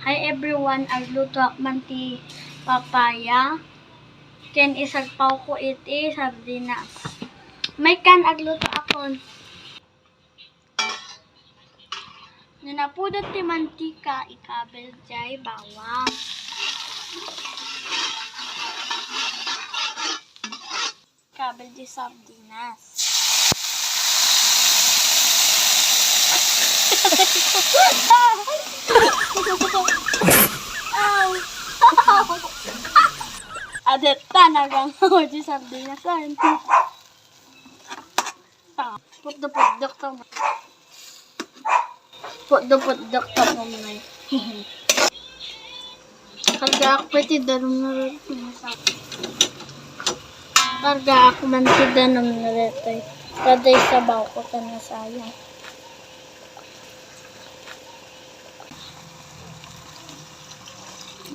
Hi everyone, agluto man ti papaya. Ken isagpaw ko iti sardinas. May kan agluto akon. Nanapudot ti mantika, ikabel jay bawang. Ikabel di sardinas. Ow! Adet tanagang di sardinas. Putdo-putdok to. Putdo-putdok to mo may. Karga ako pati darum na rito. Karga ako man ti darum na rito. Kaday sabaw ko ta na sayang.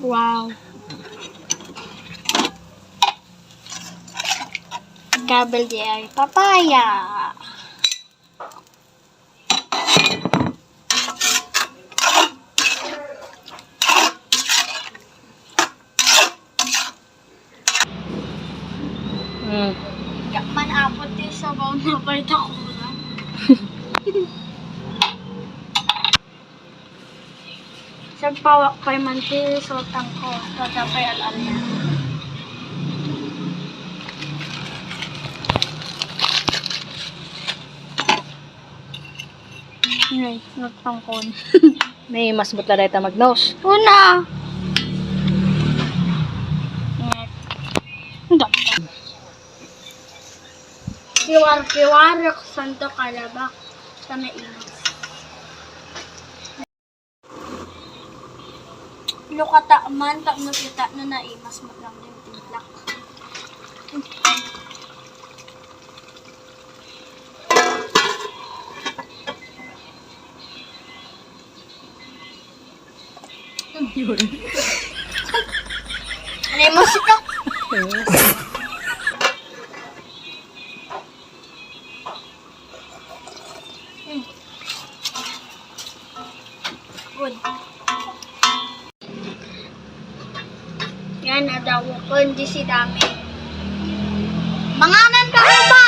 Wow. Kabel di ay papaya. Man apot ti sabaw na bayta ko. Sagpawak pa'y man ti sultang ko. Kada pa'y al-alya. Ay, nagtangkon. May mas butla dahil ta mag-nose. Una! Kiwar-kiwarak santo kalabak sa mainos. Lukata man, tak nakita na naimas mo lang yung timplak. Yun. Ano yung musika? Good. Yan, adawo ko, hindi si dami. Manganan ka ba?